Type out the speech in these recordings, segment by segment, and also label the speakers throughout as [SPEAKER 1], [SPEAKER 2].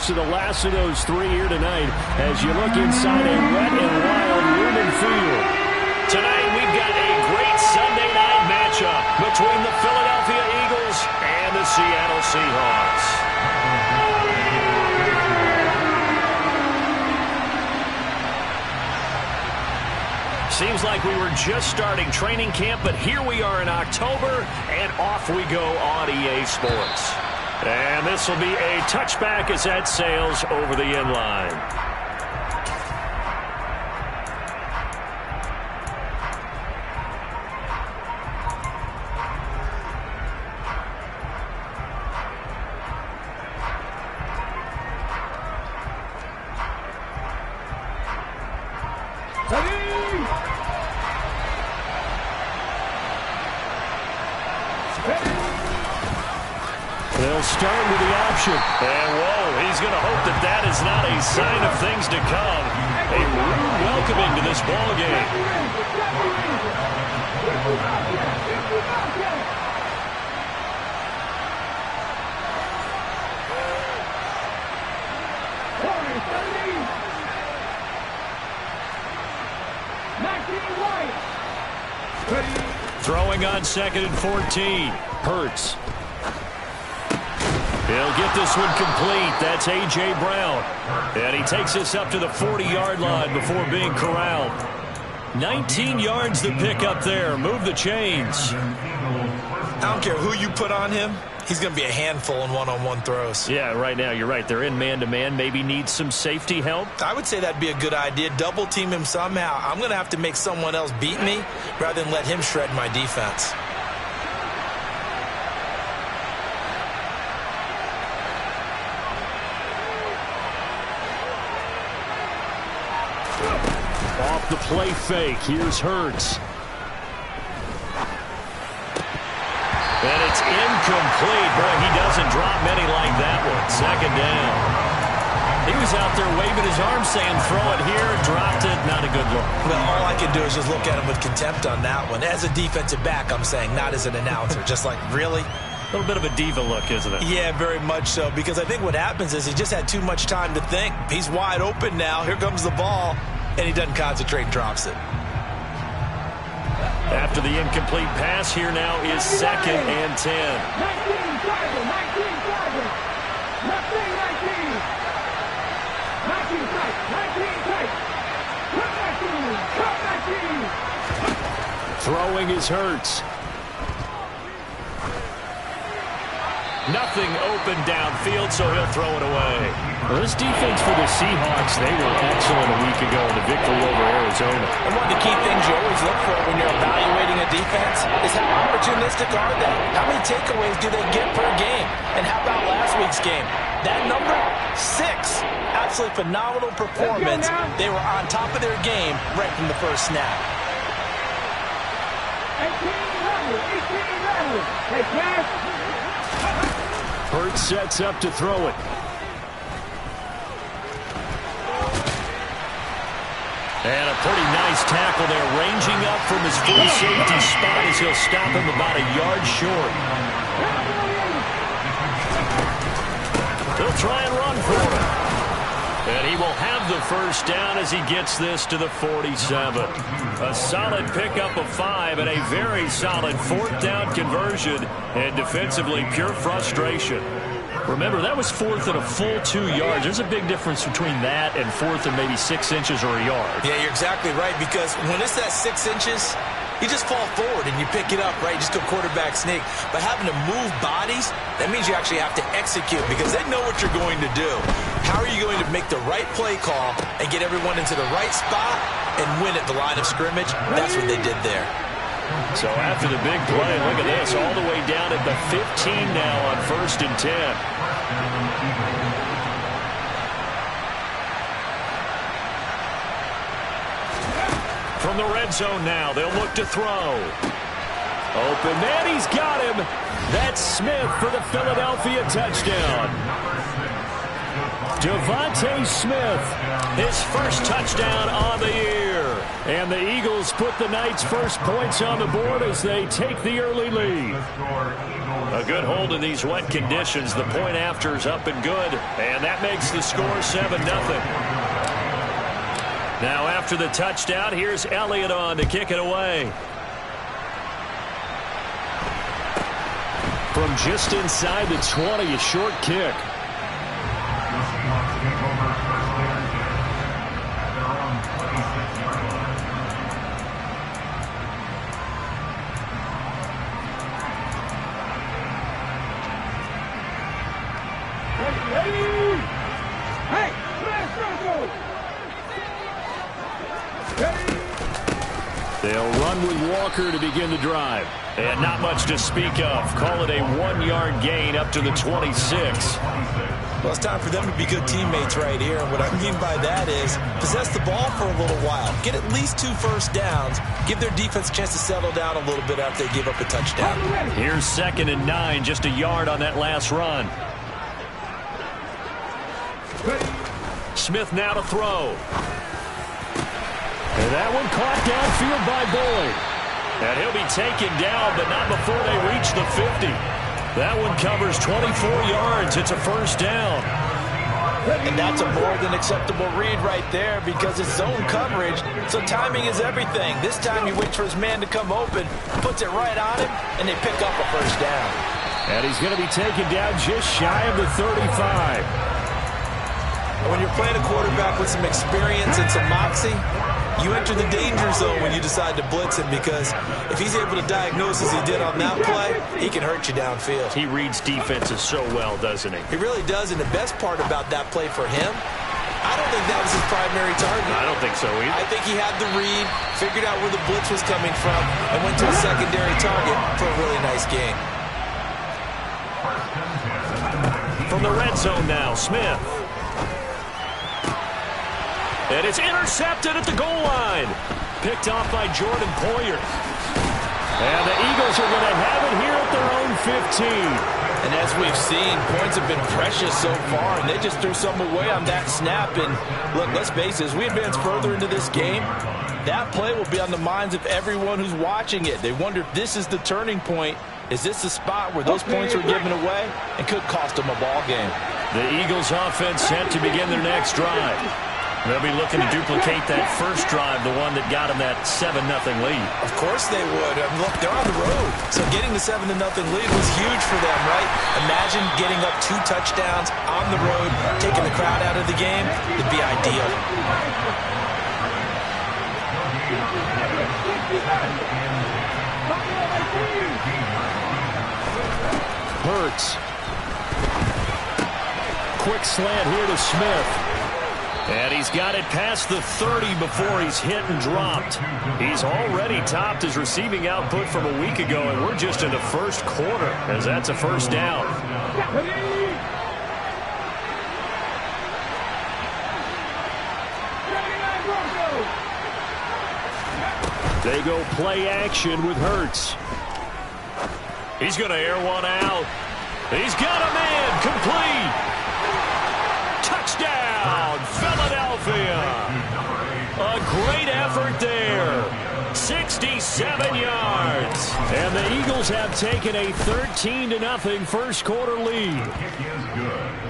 [SPEAKER 1] close to the last of those three here tonight as you look inside a wet and wild Lumen Field.
[SPEAKER 2] Tonight we've got a great Sunday night matchup between the Philadelphia Eagles and the Seattle Seahawks. Seems like we were just starting training camp, but here we are in October, and off we go on EA Sports. And this will be a touchback as that sails over the end line.
[SPEAKER 1] They'll start with the option.
[SPEAKER 2] And, whoa, he's going to hope that that is not a sign of things to come. A rude welcoming to this ball game. Throwing on 2nd and 14. Hurts. He'll get this one complete. That's A.J. Brown. And he takes us up to the 40-yard line before being corralled. 19 yards to pick up there. Move the chains.
[SPEAKER 3] I don't care who you put on him. He's going to be a handful in one-on-one throws.
[SPEAKER 1] Yeah, right now you're right. They're in man-to-man. Maybe need some safety help.
[SPEAKER 3] I would say that'd be a good idea. Double team him somehow. I'm going to have to make someone else beat me rather than let him shred my defense.
[SPEAKER 1] Off the play fake. Here's Hurts.
[SPEAKER 2] And it's incomplete. Boy, he doesn't drop many like that one. 2nd down. He was out there waving his arm saying, throw it here, dropped it. Not a good look.
[SPEAKER 3] Well, all I can do is just look at him with contempt on that one. As a defensive back, I'm saying, not as an announcer. Just like, really?
[SPEAKER 2] A little bit of a diva look, isn't it?
[SPEAKER 3] Yeah, very much so. Because I think what happens is he just had too much time to think. He's wide open now. Here comes the ball. And he doesn't concentrate and drops it.
[SPEAKER 2] After the incomplete pass, here now is 2nd and 10.
[SPEAKER 1] Throwing is Hurts.
[SPEAKER 2] Nothing open downfield, so he'll throw it away.
[SPEAKER 1] Well, this defense for the Seahawks, they were excellent a week ago in the victory over Arizona.
[SPEAKER 3] And one of the key things you always look for when you're evaluating a defense is how opportunistic are they? How many takeaways do they get per game? And how about last week's game? That number, 6. Absolutely phenomenal performance. They were on top of their game right from the first snap.
[SPEAKER 4] 18-11.
[SPEAKER 1] Hurts sets up to throw it.
[SPEAKER 2] And a pretty nice tackle there, ranging up from his free safety spot as he'll stop him about a yard short. He'll try and run for it. And he will have the first down as he gets this to the 47. A solid pickup of 5 and a very solid 4th down conversion. And defensively, pure frustration. Remember, that was 4th and a full 2 yards. There's a big difference between that and 4th and maybe 6 inches or a yard.
[SPEAKER 3] Yeah, you're exactly right, because when it's that 6 inches, you just fall forward and you pick it up, right? You just go quarterback sneak. But having to move bodies, that means you actually have to execute because they know what you're going to do. How are you going to make the right play call and get everyone into the right spot and win at the line of scrimmage? That's what they did there.
[SPEAKER 2] So after the big play, look at this, all the way down at the 15 now on 1st and 10. From the red zone now, they'll look to throw. Open man, he's got him. That's Smith for the Philadelphia touchdown.
[SPEAKER 1] DeVonta Smith.
[SPEAKER 2] His first touchdown on the year.
[SPEAKER 1] And the Eagles put the Knights' first points on the board as they take the early lead.
[SPEAKER 2] A good hold in these wet conditions. The point after is up and good. And that makes the score 7-0. Now after the touchdown, here's Elliott on to kick it away.
[SPEAKER 1] From just inside the 20, a short kick. They'll run with Walker to begin the drive.
[SPEAKER 2] And not much to speak of. Call it a 1-yard gain up to the 26.
[SPEAKER 3] Well, it's time for them to be good teammates right here. And what I mean by that is possess the ball for a little while. Get at least 2 first downs. Give their defense a chance to settle down a little bit after they give up a touchdown.
[SPEAKER 2] Here's 2nd and 9, just a yard on that last run. Smith now to throw.
[SPEAKER 1] And that one caught downfield by Boyd.
[SPEAKER 2] And he'll be taken down, but not before they reach the 50. That one covers 24 yards. It's a first down.
[SPEAKER 3] And that's a more than acceptable read right there because it's zone coverage, so timing is everything. This time he waits for his man to come open, puts it right on him, and they pick up a first down.
[SPEAKER 1] And he's going to be taken down just shy of the 35.
[SPEAKER 3] When you're playing a quarterback with some experience and some moxie, you enter the danger zone when you decide to blitz him because if he's able to diagnose as he did on that play, he can hurt you downfield.
[SPEAKER 2] He reads defenses so well, doesn't he?
[SPEAKER 3] He really does, and the best part about that play for him, I don't think that was his primary target.
[SPEAKER 2] I don't think so either.
[SPEAKER 3] I think he had the read, figured out where the blitz was coming from, and went to a secondary target for a really nice gain.
[SPEAKER 2] From the red zone now, Smith. And it's intercepted at the goal line. Picked off by Jordan Poyer.
[SPEAKER 1] And the Eagles are going to have it here at their own 15.
[SPEAKER 3] And as we've seen, points have been precious so far, and they just threw some away on that snap. And look, let's face it, as we advance further into this game, that play will be on the minds of everyone who's watching it. They wonder if this is the turning point. Is this the spot where those points were given away and could cost them a ball game?
[SPEAKER 2] The Eagles offense set to begin their next drive. They'll be looking to duplicate that first drive, the one that got them that 7-0 lead.
[SPEAKER 3] Of course they would. I mean, look, they're on the road. So getting the 7-0 lead was huge for them, right? Imagine getting up 2 touchdowns on the road, taking the crowd out of the game. It'd be ideal.
[SPEAKER 1] Hurts. Quick slant here to Smith.
[SPEAKER 2] And he's got it past the 30 before he's hit and dropped. He's already topped his receiving output from a week ago, and we're just in the first quarter as that's a first down.
[SPEAKER 1] They go play action with Hurts.
[SPEAKER 2] He's going to air one out. He's got a man complete. Touchdown, Philadelphia. A great effort there. 67 yards.
[SPEAKER 1] And the Eagles have taken a 13-0 first quarter lead.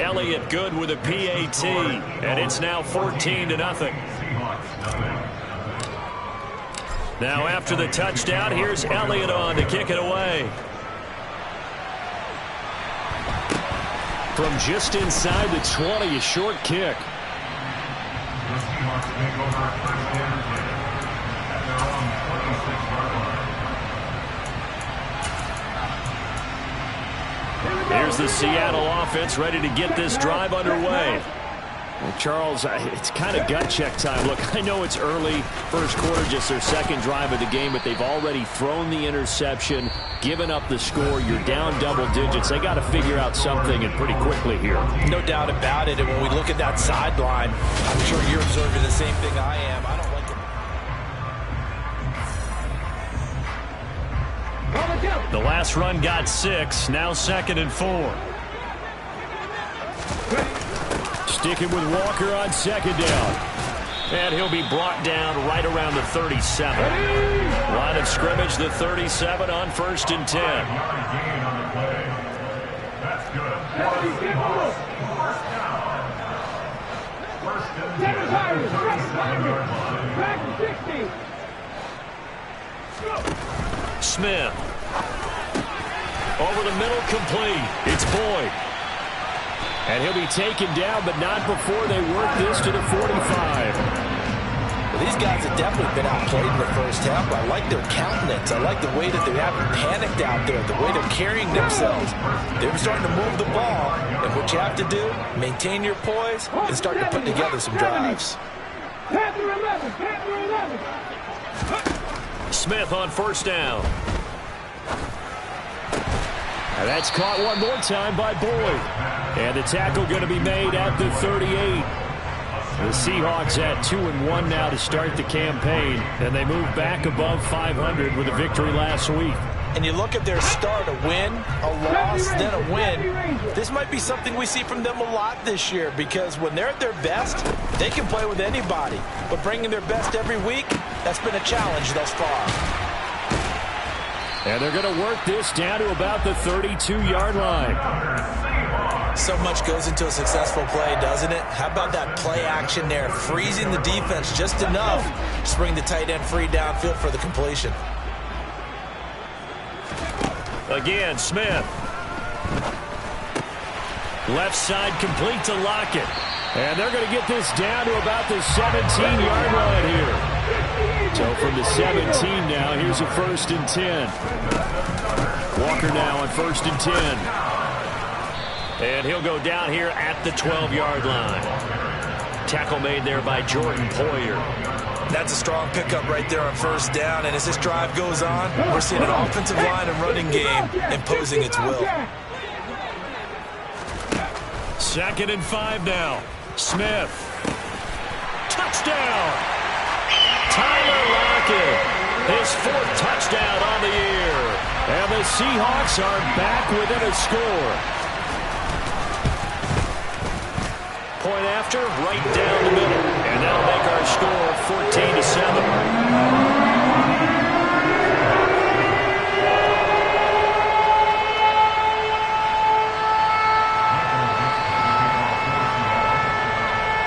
[SPEAKER 2] Elliott good with a PAT, and it's now 14-0. Now after the touchdown, here's Elliott on to kick it away.
[SPEAKER 1] From just inside the 20, a short kick.
[SPEAKER 2] Here's the Seattle offense ready to get this drive underway.
[SPEAKER 1] Well, Charles, it's kind of gut check time. Look, I know it's early, first quarter, just their second drive of the game, but they've already thrown the interception, given up the score. You're down double digits. They got to figure out something, and pretty quickly here.
[SPEAKER 3] No doubt about it. And when we look at that sideline, I'm sure you're observing the same thing I am. I don't like it.
[SPEAKER 2] The last run got 6, now 2nd and 4.
[SPEAKER 1] Sticking with Walker on second down.
[SPEAKER 2] And he'll be brought down right around the 37. Line of scrimmage, the 37 on 1st and 10.
[SPEAKER 4] That's good.
[SPEAKER 2] Smith. Over the middle, complete. It's Boyd.
[SPEAKER 1] And he'll be taken down, but not before they work this to the 45.
[SPEAKER 3] Well, these guys have definitely been outplayed in the first half, but I like their countenance. I like the way that they haven't panicked out there, the way they're carrying themselves. They're starting to move the ball, and what you have to do, maintain your poise and start to put together some drives.
[SPEAKER 2] Smith on 1st down.
[SPEAKER 1] And that's caught one more time by Boyd. And the tackle going to be made at the 38. The Seahawks at 2-1 now to start the campaign. And they move back above 500 with a victory last week.
[SPEAKER 3] And you look at their start, a win, a loss, then a win. This might be something we see from them a lot this year, because when they're at their best, they can play with anybody. But bringing their best every week, that's been a challenge thus far.
[SPEAKER 1] And they're going to work this down to about the 32-yard line.
[SPEAKER 3] So much goes into a successful play, doesn't it? How about that play action there, freezing the defense just enough to bring the tight end free downfield for the completion.
[SPEAKER 2] Again, Smith. Left side complete to Lockett.
[SPEAKER 1] And they're going to get this down to about the 17-yard line here. So from the 17 now, here's a 1st and 10. Walker now on 1st and 10.
[SPEAKER 2] And he'll go down here at the 12-yard line. Tackle made there by Jordan Poyer.
[SPEAKER 3] That's a strong pickup right there on 1st down. And as this drive goes on, we're seeing an offensive line and running game imposing its will.
[SPEAKER 2] 2nd and 5 now. Smith. Touchdown! Tyler Lockett. His 4th touchdown on the year.
[SPEAKER 1] And the Seahawks are back within a score.
[SPEAKER 2] Point after, right down the middle. And that'll make our score 14-7.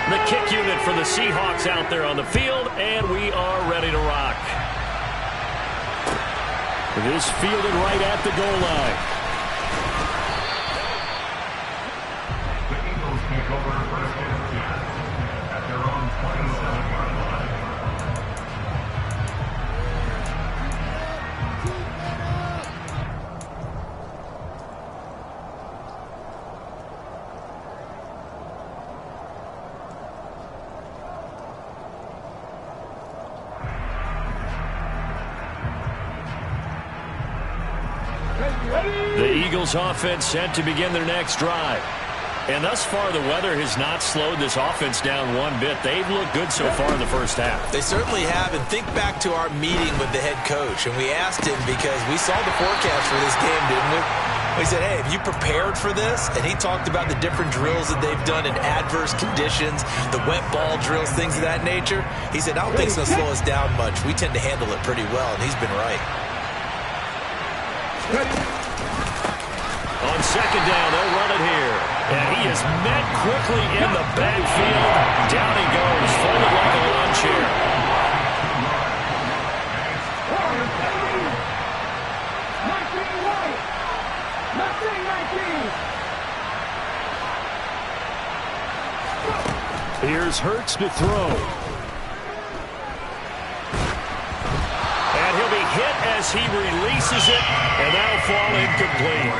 [SPEAKER 2] The kick unit for the Seahawks out there on the field, and we are ready to rock.
[SPEAKER 1] This fielded right at the goal line.
[SPEAKER 4] The Eagles take over 1st and 10 at their own 27-yard line.
[SPEAKER 2] The Eagles offense set to begin their next drive. And thus far, the weather has not slowed this offense down one bit. They've looked good so far in the first half.
[SPEAKER 3] They certainly have. And think back to our meeting with the head coach. And we asked him, because we saw the forecast for this game, didn't we? We said, hey, have you prepared for this? And he talked about the different drills that they've done in adverse conditions, the wet ball drills, things of that nature. He said, I don't think it's going to slow us down much. We tend to handle it pretty well, and he's been right.
[SPEAKER 2] On 2nd down, they'll run it here. And he is met quickly in the backfield. Down he goes, folded like a lawn chair.
[SPEAKER 1] Here's Hurts to throw.
[SPEAKER 2] And he'll be hit as he releases it, and that'll fall incomplete.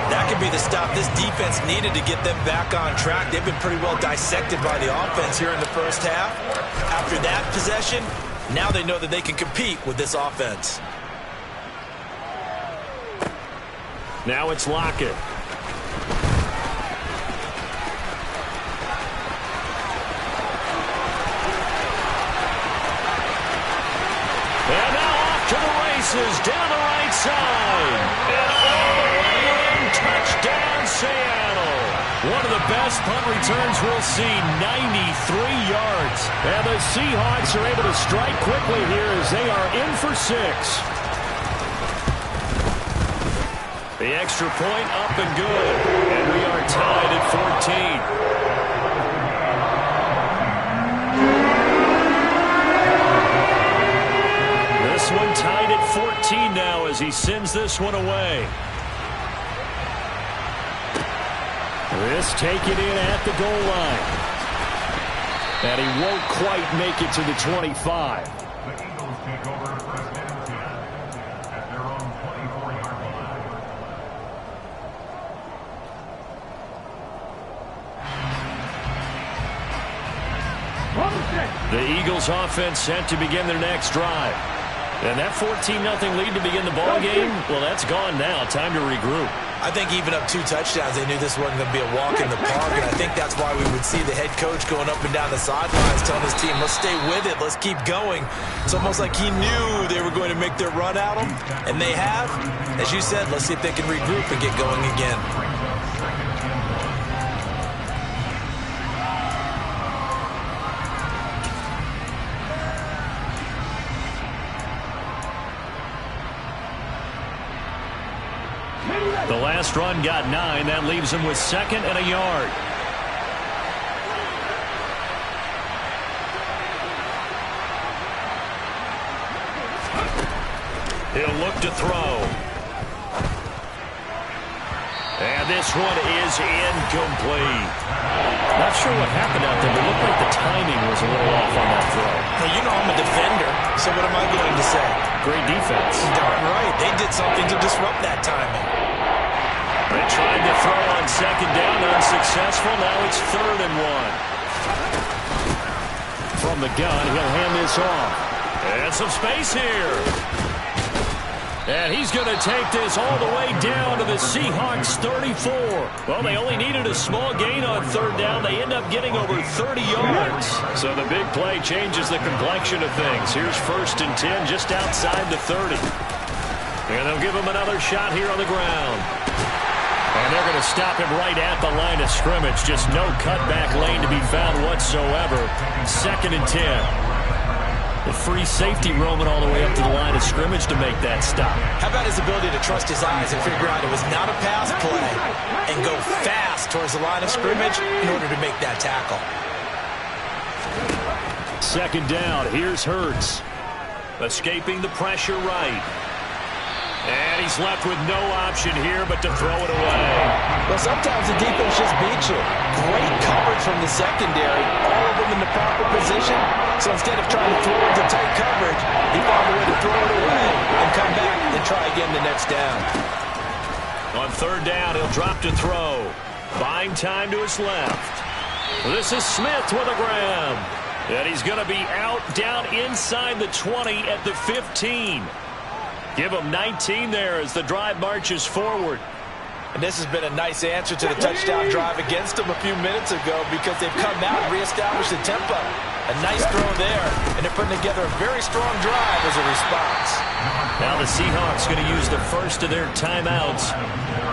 [SPEAKER 3] That could be the stop this defense needed to get them back on track. They've been pretty well dissected by the offense here in the first half. After that possession, now they know that they can compete with this offense.
[SPEAKER 2] Now it's Lockett. And now off to the races down the right side. And all the way in, touchdown Seattle. One of the best punt returns we'll see, 93 yards.
[SPEAKER 1] And the Seahawks are able to strike quickly here as they are in for 6.
[SPEAKER 2] The extra point up and good. And we are tied at 14. This one tied at 14 now as he sends this one away.
[SPEAKER 1] This taken in at the goal line. And he won't quite make it to the 25.
[SPEAKER 4] The Eagles take over first and 10 at their own 24-yard line.
[SPEAKER 2] The Eagles offense set to begin their next drive. And that 14-0 lead to begin the ball game, well, that's gone now. Time to regroup.
[SPEAKER 3] I think even up 2 touchdowns, they knew this wasn't going to be a walk in the park, and I think that's why we would see the head coach going up and down the sidelines telling his team, let's stay with it, let's keep going. It's almost like he knew they were going to make their run at him, and they have. As you said, let's see if they can regroup and get going again.
[SPEAKER 2] The last run got 9. That leaves him with 2nd and a yard. He'll look to throw. And this one is incomplete.
[SPEAKER 1] Not sure what happened out there, but it looked like the timing was a little off on that throw.
[SPEAKER 3] Hey, you know I'm a defender, so what am I going to say?
[SPEAKER 1] Great defense.
[SPEAKER 3] Darn right. They did something to disrupt that timing.
[SPEAKER 2] They tried to throw on 2nd down, unsuccessful. Now it's 3rd and 1.
[SPEAKER 1] From the gun, he'll hand this off.
[SPEAKER 2] And some space here. And he's going to take this all the way down to the Seahawks 34. Well, they only needed a small gain on 3rd down. They end up getting over 30 yards. So the big play changes the complexion of things. Here's 1st and 10 just outside the 30. And they'll give him another shot here on the ground. And they're going to stop him right at the line of scrimmage. Just no cutback lane to be found whatsoever. 2nd and 10. The free safety roaming all the way up to the line of scrimmage to make that stop.
[SPEAKER 3] How about his ability to trust his eyes and figure out it was not a pass play and go fast towards the line of scrimmage in order to make that tackle.
[SPEAKER 2] 2nd down. Here's Hurts. Escaping the pressure right. And he's left with no option here but to throw it away.
[SPEAKER 3] Well, sometimes the defense just beats you. Great coverage from the secondary. All of them in the proper position. So instead of trying to throw into tight coverage, he found a way to throw it away and come back and try again the next down.
[SPEAKER 2] On 3rd down, he'll drop to throw. Buying time to his left. This is Smith with a grab. And he's going to be out down inside the 20 at the 15. Give him 19 there as the drive marches forward.
[SPEAKER 3] And this has been a nice answer to the touchdown drive against them a few minutes ago because they've come out and reestablished the tempo. A nice throw there, and they're putting together a very strong drive as a response.
[SPEAKER 2] Now the Seahawks going to use the first of their timeouts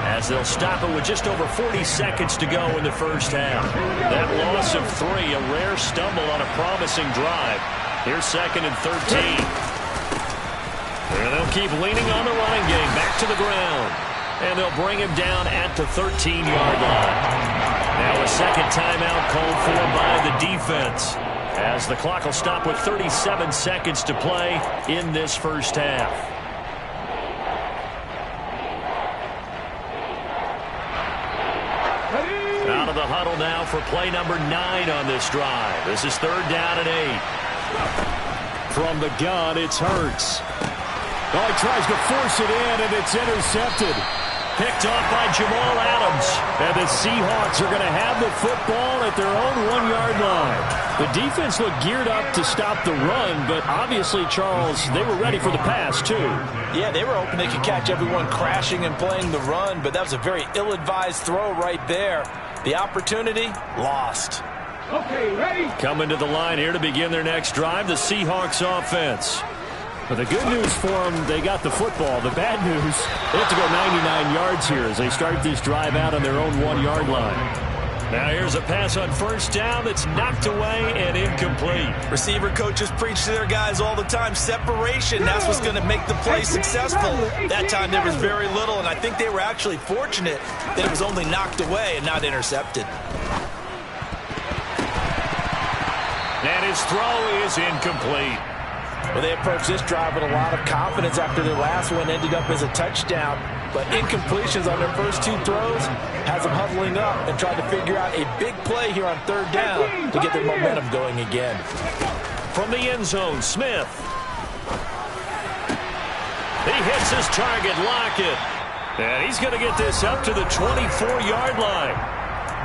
[SPEAKER 2] as they'll stop it with just over 40 seconds to go in the first half. That loss of 3, a rare stumble on a promising drive. Here's 2nd and 13. And they'll keep leaning on the running game. Back to the ground. And they'll bring him down at the 13-yard line. Now a 2nd timeout called for by the defense, as the clock will stop with 37 seconds to play in this first half. Out of the huddle now for play number 9 on this drive. This is 3rd down and 8.
[SPEAKER 1] From the gun, it's Hurts. Oh, he tries to force it in, and it's intercepted.
[SPEAKER 2] Picked off by Jamal Adams.
[SPEAKER 1] And the Seahawks are going to have the football at their own 1-yard line. The defense looked geared up to stop the run, but obviously, Charles, they were ready for the pass, too.
[SPEAKER 3] Yeah, they were hoping they could catch everyone crashing and playing the run, but that was a very ill-advised throw right there. The opportunity, lost.
[SPEAKER 4] Okay, ready?
[SPEAKER 2] Coming to the line here to begin their next drive, the Seahawks offense.
[SPEAKER 1] But the good news for them, they got the football. The bad news, they have to go 99 yards here as they start this drive out on their own 1-yard line.
[SPEAKER 2] Now here's a pass on first down that's knocked away and incomplete.
[SPEAKER 3] Receiver coaches preach to their guys all the time. Separation, that's what's going to make the play successful. That time there was very little, and I think they were actually fortunate that it was only knocked away and not intercepted.
[SPEAKER 2] And his throw is incomplete.
[SPEAKER 3] Well, they approached this drive with a lot of confidence after their last one ended up as a touchdown. But incompletions on their first two throws has them huddling up and trying to figure out a big play here on third down to get their momentum going again.
[SPEAKER 2] From the end zone, Smith. He hits his target, Lockett. And he's going to get this up to the 24-yard line.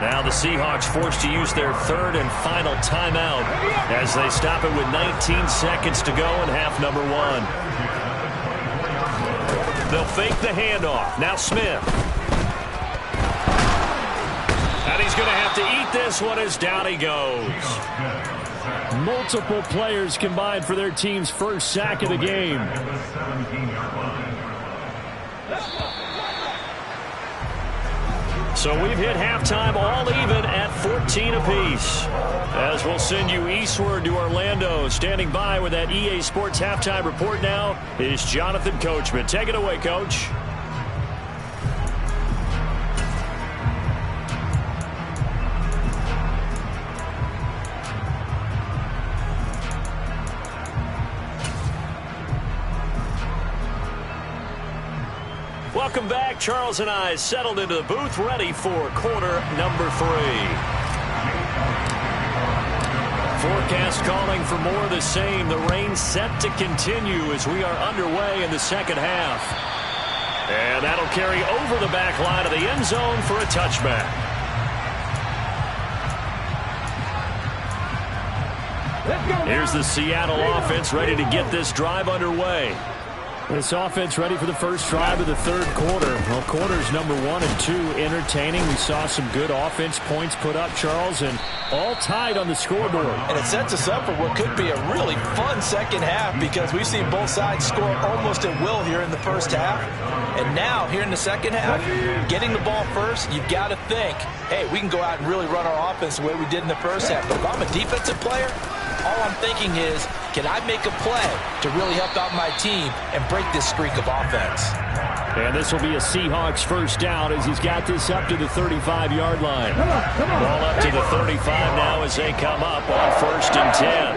[SPEAKER 2] Now the Seahawks forced to use their third and final timeout as they stop it with 19 seconds to go in half number one. They'll fake the handoff. Now Smith. And he's going to have to eat this one as down he goes.
[SPEAKER 1] Multiple players combined for their team's first sack of the game.
[SPEAKER 2] So we've hit halftime all even at 14 apiece. As we'll send you eastward to Orlando. Standing by with that EA Sports halftime report now is Jonathan Coachman. Take it away, Coach. Welcome back. Charles and I settled into the booth, ready for quarter number 3. Forecast calling for more of the same. The rain set to continue as we are underway in the second half. And that'll carry over the back line of the end zone for a touchback. Here's the Seattle offense ready to get this drive underway.
[SPEAKER 1] This offense ready for the first drive of the third quarter. Well, quarters number 1 and 2 entertaining. We saw some good offense points put up, Charles, and all tied on the scoreboard.
[SPEAKER 3] And it sets us up for what could be a really fun second half because we've seen both sides score almost at will here in the first half. And now, here in the second half, getting the ball first, you've got to think, hey, we can go out and really run our offense the way we did in the first half. But if I'm a defensive player, all I'm thinking is, can I make a play to really help out my team and break this streak of offense?
[SPEAKER 1] And this will be a Seahawks first down as he's got this up to the 35-yard line.
[SPEAKER 2] Ball up to the 35 now as they come up on 1st and 10.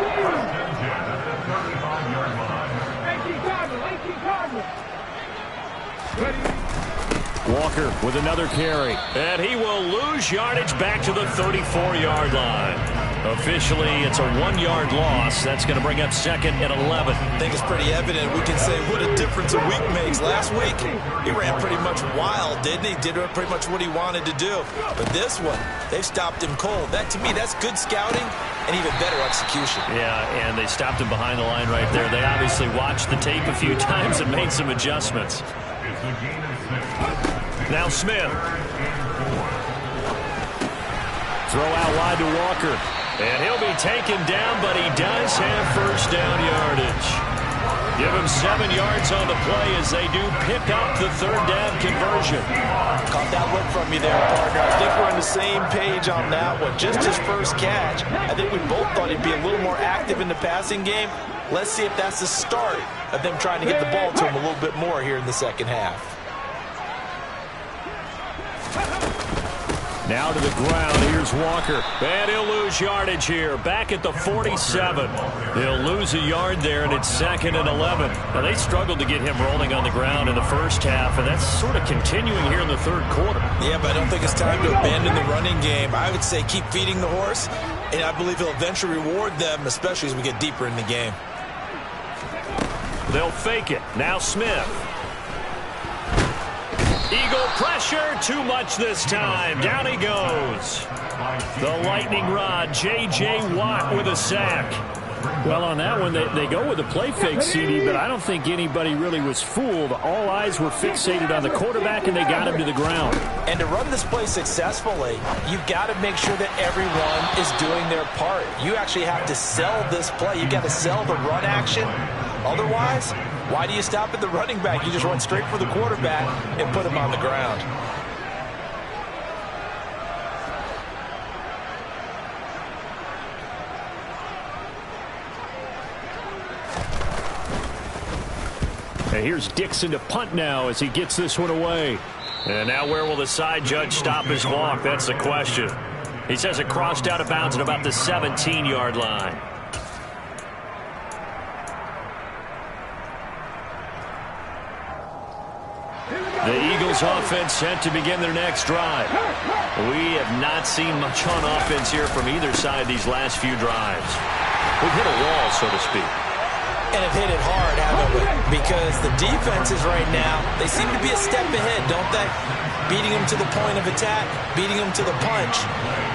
[SPEAKER 1] Walker with another carry.
[SPEAKER 2] And he will lose yardage back to the 34-yard line. Officially, it's a 1-yard loss. That's going to bring up 2nd and 11.
[SPEAKER 3] I think it's pretty evident. We can say what a difference a week makes. Last week, he ran pretty much wild, didn't he? Did pretty much what he wanted to do. But this one, they stopped him cold. That, to me, that's good scouting and even better execution.
[SPEAKER 2] Yeah, and they stopped him behind the line right there. They obviously watched the tape a few times and made some adjustments. Now Smith.
[SPEAKER 1] Throw out wide to Walker.
[SPEAKER 2] And he'll be taken down, but he does have first down yardage. Give him 7 yards on the play as they do pick up the third down conversion.
[SPEAKER 3] Caught that look from you there, partner. I think we're on the same page on that one. Just his first catch. I think we both thought he'd be a little more active in the passing game. Let's see if that's the start of them trying to get the ball to him a little bit more here in the second half.
[SPEAKER 1] Now to the ground. Here's Walker.
[SPEAKER 2] And he'll lose yardage here. Back at the 47. He'll lose a yard there, and it's 2nd and 11. Now, they struggled to get him rolling on the ground in the first half, and that's sort of continuing here in the third quarter.
[SPEAKER 3] Yeah, but I don't think it's time to abandon the running game. I would say keep feeding the horse, and I believe he'll eventually reward them, especially as we get deeper in the game.
[SPEAKER 2] They'll fake it. Now Smith. Eagle pressure, too much this time. Down he goes. The lightning rod, J.J. Watt with a sack.
[SPEAKER 1] Well, on that one, they go with a play fake, CD, but I don't think anybody really was fooled. All eyes were fixated on the quarterback, and they got him to the ground.
[SPEAKER 3] And to run this play successfully, you've got to make sure that everyone is doing their part. You actually have to sell this play. You've got to sell the run action. Otherwise, why do you stop at the running back? You just run straight for the quarterback and put him on the ground.
[SPEAKER 1] And here's Dixon to punt now as he gets this one away.
[SPEAKER 2] And now where will the side judge stop his walk? That's the question. He says it crossed out of bounds at about the 17-yard line. The Eagles offense set to begin their next drive. We have not seen much on offense here from either side these last few drives. We've hit a wall, so to speak.
[SPEAKER 3] And have hit it hard, haven't we? Because the defenses right now, they seem to be a step ahead, don't they? Beating them to the point of attack, beating them to the punch.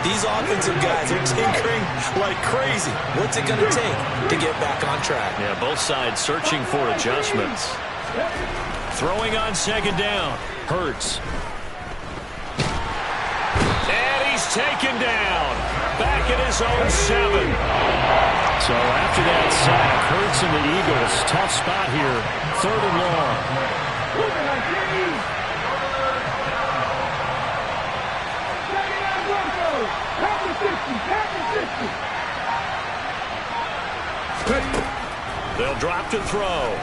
[SPEAKER 3] These offensive guys are tinkering like crazy. What's it going to take to get back on track?
[SPEAKER 2] Yeah, both sides searching for adjustments.
[SPEAKER 1] Throwing on second down. Hurts.
[SPEAKER 2] And he's taken down. Back at his own 7.
[SPEAKER 1] So after that sack, Hurts and the Eagles, tough spot here. 3rd and long.
[SPEAKER 2] They'll drop to throw.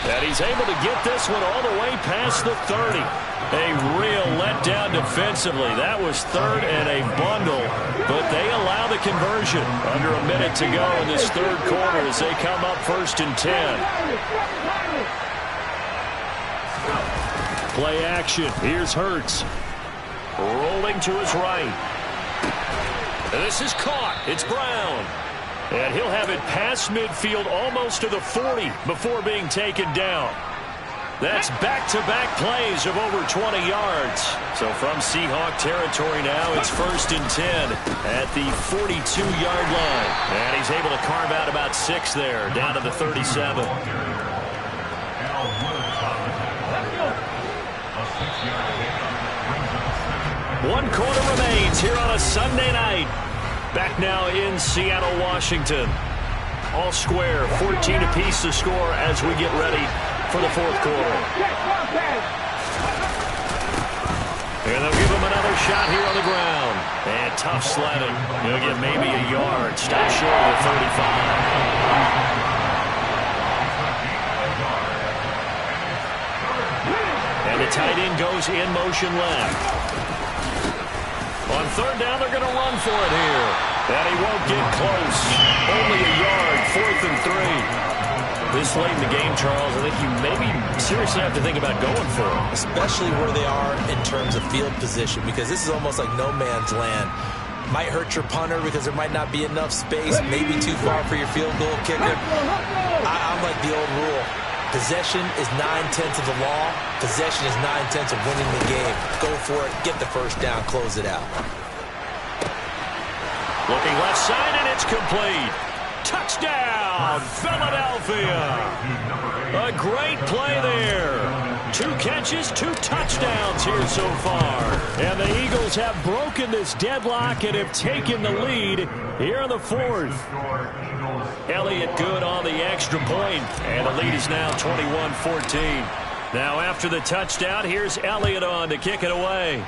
[SPEAKER 2] And he's able to get this one all the way past the 30. A real letdown defensively. That was 3rd and a bundle, but they allow the conversion. Under a minute to go in this 3rd quarter as they come up 1st and 10.
[SPEAKER 1] Play action. Here's Hurts.
[SPEAKER 2] Rolling to his right. And this is caught. It's Brown. And he'll have it past midfield almost to the 40 before being taken down. That's back-to-back plays of over 20 yards. So from Seahawk territory now, it's 1st and 10 at the 42-yard line. And he's able to carve out about 6 there, down to the 37. 1 quarter remains here on a Sunday night. Back now in Seattle, Washington. All square, 14 apiece to score as we get ready for the 4th quarter. And they'll give him another shot here on the ground. And tough sledding. He'll get maybe a yard. Stop short of the 35. And the tight end goes in motion left. On 3rd down, they're going to run for it here. And he won't get close. Only a yard, 4th and 3. This late in the game, Charles, I think you maybe seriously have to think about going for it.
[SPEAKER 3] Especially where they are in terms of field position, because this is almost like no man's land. Might hurt your punter because there might not be enough space, maybe too far for your field goal kicker. I'm like the old rule. Possession is 9/10 of the law. Possession is 9/10 of winning the game. Go for it. Get the 1st down. Close it out.
[SPEAKER 2] Looking left side, and it's complete. Touchdown, Philadelphia. A great play there. 2 catches, 2 touchdowns here so far.
[SPEAKER 1] And the Eagles have broken this deadlock and have taken the lead here in the 4th.
[SPEAKER 2] Elliott good on the extra point, and the lead is now 21-14. Now after the touchdown, here's Elliott on to kick it away.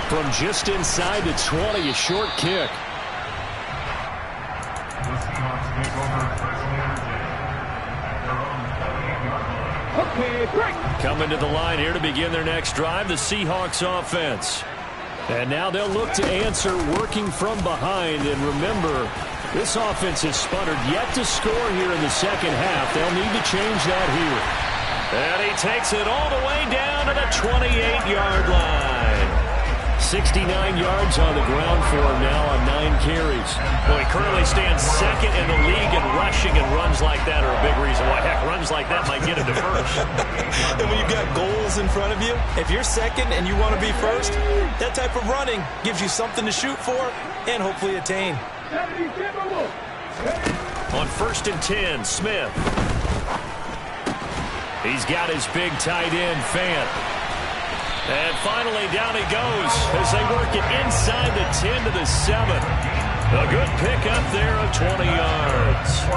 [SPEAKER 1] From just inside the 20, a short kick.
[SPEAKER 2] Coming to the line here to begin their next drive, the Seahawks offense.
[SPEAKER 1] And now they'll look to answer working from behind. And remember, this offense has sputtered yet to score here in the 2nd half. They'll need to change that here.
[SPEAKER 2] And he takes it all the way down to the 28-yard line.
[SPEAKER 1] 69 yards on the ground for him now on 9 carries.
[SPEAKER 2] Well, he currently stands 2nd in the league in rushing, and runs like that are a big reason why. Heck, runs like that might get him to 1st.
[SPEAKER 3] And when you've got goals in front of you, if you're 2nd and you want to be 1st, that type of running gives you something to shoot for and hopefully attain.
[SPEAKER 2] On 1st and 10, Smith. He's got his big tight end, Fant. And finally, down he goes as they work it inside the 10 to the 7. A good pickup there of 20 yards.
[SPEAKER 3] I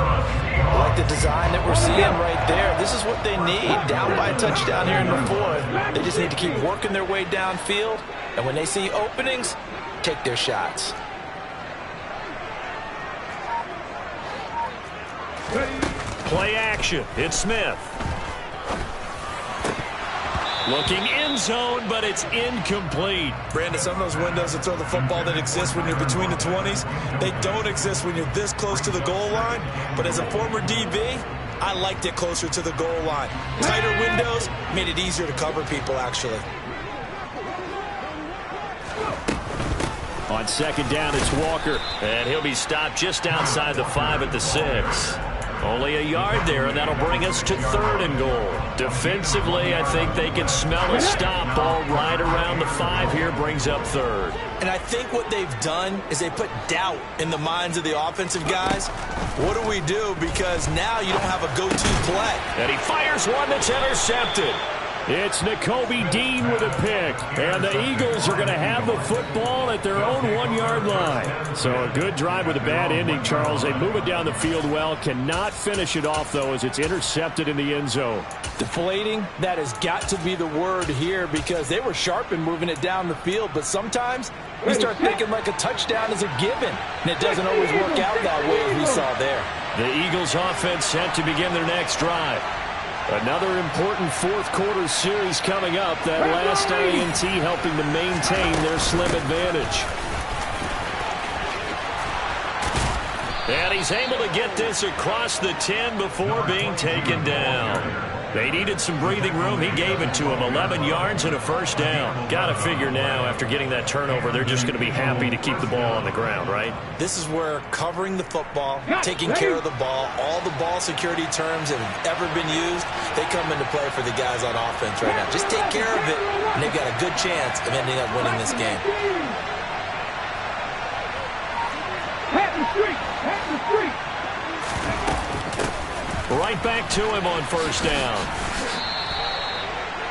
[SPEAKER 3] like the design that we're seeing right there. This is what they need. Down by a touchdown here in the 4th. They just need to keep working their way downfield. And when they see openings, take their shots.
[SPEAKER 2] Play action. It's Smith. Looking end zone, but it's incomplete.
[SPEAKER 3] Brandon, some of those windows to throw the football that exist when you're between the 20s, they don't exist when you're this close to the goal line. But as a former DB, I liked it closer to the goal line. Tighter windows made it easier to cover people, actually.
[SPEAKER 1] On second down, it's Walker.
[SPEAKER 2] And he'll be stopped just outside the 5 at the 6. Only a yard there, and that'll bring us to 3rd and goal. Defensively, I think they can smell a stop ball right around the 5 here, brings up 3rd.
[SPEAKER 3] And I think what they've done is they put doubt in the minds of the offensive guys. What do we do? Because now you don't have a go-to play.
[SPEAKER 2] And he fires one that's intercepted.
[SPEAKER 1] It's Nakobe Dean with a pick, and the Eagles are going to have the football at their own 1-yard line. So a good drive with a bad ending, Charles. They move it down the field well, cannot finish it off, though, as it's intercepted in the end zone.
[SPEAKER 3] Deflating, that has got to be the word here, because they were sharp in moving it down the field, but sometimes you start thinking like a touchdown is a given, and it doesn't always work out that way as we saw there.
[SPEAKER 2] The Eagles offense set to begin their next drive.
[SPEAKER 1] Another important fourth-quarter series coming up. That last INT helping to maintain their slim advantage.
[SPEAKER 2] And he's able to get this across the 10 before being taken down. They needed some breathing room. He gave it to him. 11 yards and a first down. Got to figure now, after getting that turnover, they're just going to be happy to keep the ball on the ground, right?
[SPEAKER 3] This is where covering the football, taking care of the ball, all the ball security terms that have ever been used, they come into play for the guys on offense right now. Just take care of it, and they've got a good chance of ending up winning this game.
[SPEAKER 2] Right back to him on first down.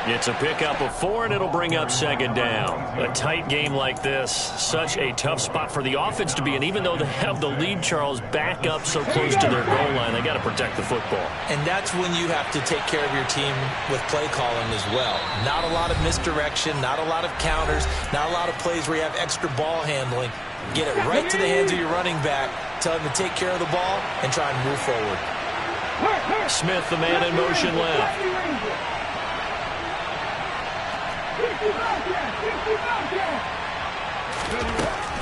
[SPEAKER 2] It's a pickup of 4, and it'll bring up second down. A tight game like this, such a tough spot for the offense to be in. Even though they have the lead, Charles, back up so close to their goal line, they got to protect the football.
[SPEAKER 3] And that's when you have to take care of your team with play calling as well. Not a lot of misdirection, not a lot of counters, not a lot of plays where you have extra ball handling. Get it right to the hands of your running back, tell him to take care of the ball, and try and move forward.
[SPEAKER 2] Smith, the man in motion left.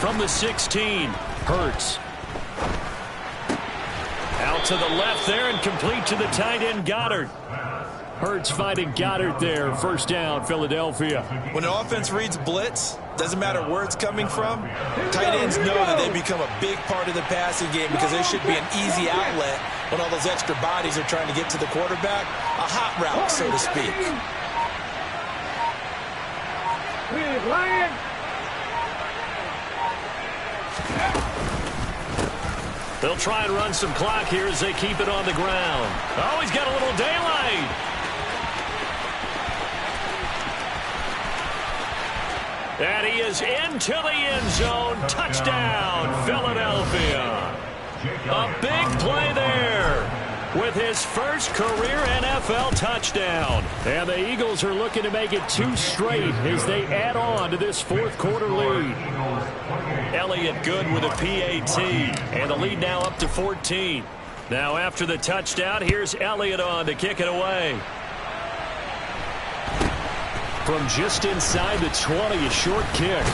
[SPEAKER 2] From the 16, Hurts. Out to the left there and complete to the tight end, Goddard.
[SPEAKER 1] Hurts finding Goddard there. First down, Philadelphia.
[SPEAKER 3] When the offense reads blitz, doesn't matter where it's coming from, tight ends know that they become a big part of the passing game because there should be an easy outlet when all those extra bodies are trying to get to the quarterback. A hot route, so to speak.
[SPEAKER 2] They'll try and run some clock here as they keep it on the ground. Oh, he's got a little daylight. And he is into the end zone. Touchdown, Philadelphia. A big play there with his first career NFL touchdown.
[SPEAKER 1] And the Eagles are looking to make it 2 straight as they add on to this fourth-quarter lead.
[SPEAKER 2] Elliott good with a PAT. And the lead now up to 14. Now after the touchdown, here's Elliott on to kick it away.
[SPEAKER 1] From just inside the 20, a short kick.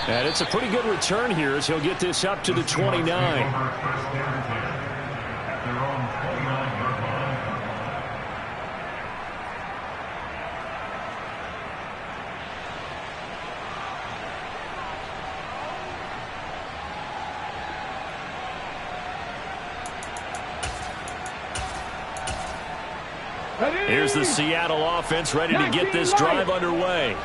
[SPEAKER 1] And it's a pretty good return here as he'll get this up to the 29.
[SPEAKER 2] Here's the Seattle offense ready to get this drive underway.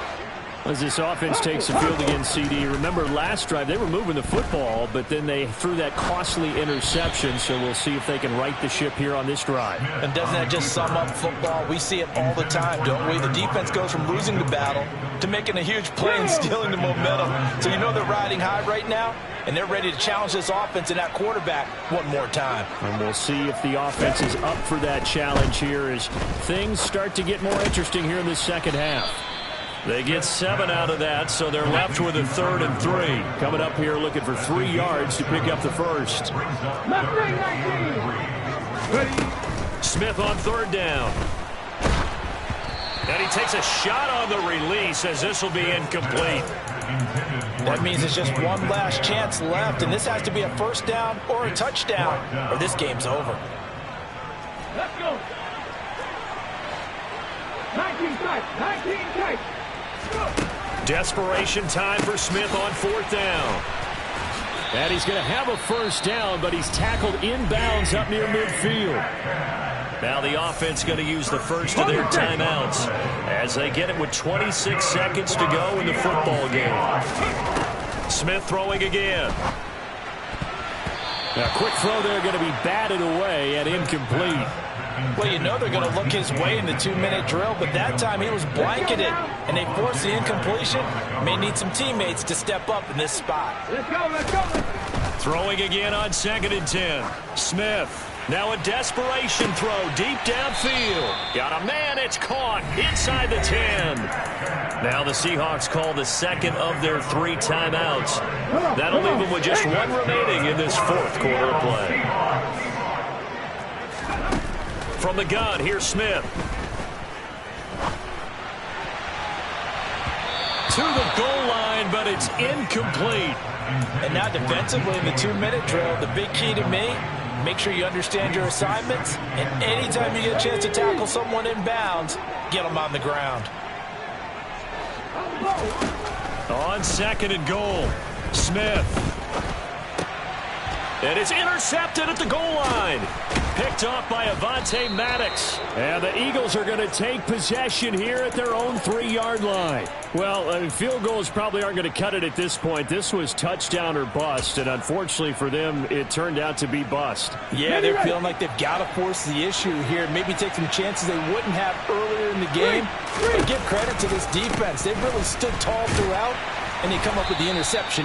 [SPEAKER 1] As this offense takes the field again, CD, remember last drive they were moving the football, but then they threw that costly interception, so we'll see if they can right the ship here on this drive.
[SPEAKER 3] And doesn't that just sum up football? We see it all the time, don't we? The defense goes from losing the battle to making a huge play and stealing the momentum. So you know they're riding high right now, and they're ready to challenge this offense and that quarterback one more time.
[SPEAKER 1] And we'll see if the offense is up for that challenge here as things start to get more interesting here in the second half.
[SPEAKER 2] They get 7 out of that, so they're left with a 3rd and 3.
[SPEAKER 1] Coming up here looking for 3 yards to pick up the first.
[SPEAKER 2] Smith on third down. And he takes a shot on the release as this will be incomplete.
[SPEAKER 3] That means it's just one last chance left, and this has to be a first down or a touchdown, or this game's over.
[SPEAKER 4] Let's go. 19 tight. 19 tight.
[SPEAKER 2] Desperation time for Smith on fourth down.
[SPEAKER 1] And he's going to have a first down, but he's tackled inbounds up near midfield.
[SPEAKER 2] Now the offense going to use the first of their timeouts as they get it with 26 seconds to go in the football game. Smith throwing again.
[SPEAKER 1] A quick throw there going to be batted away and incomplete.
[SPEAKER 3] Well, you know they're going to look his way in the 2-minute drill, but that time he was blanketed, and they forced the incompletion. May need some teammates to step up in this spot.
[SPEAKER 4] Let's go, let's go.
[SPEAKER 2] Throwing again on 2nd and 10. Smith. Now a desperation throw deep downfield. Got a man, it's caught inside the 10. Now the Seahawks call the second of their 3 timeouts. That'll leave them with just 1 remaining in this 4th quarter of play. From the gun, here's Smith. To the goal line, but it's incomplete.
[SPEAKER 3] And now defensively in the 2-minute drill, the big key to me, make sure you understand your assignments, and anytime you get a chance to tackle someone in bounds, get them on the ground.
[SPEAKER 2] On 2nd and goal, Smith. And it's intercepted at the goal line. Picked off by Avonte Maddox.
[SPEAKER 1] And the Eagles are going to take possession here at their own 3-yard line. Well, field goals probably aren't going to cut it at this point. This was touchdown or bust, and unfortunately for them, it turned out to be bust.
[SPEAKER 3] Yeah, they're feeling like they've got to force the issue here, maybe take some chances they wouldn't have earlier in the game. But give credit to this defense. They've really stood tall throughout, and they come up with the interception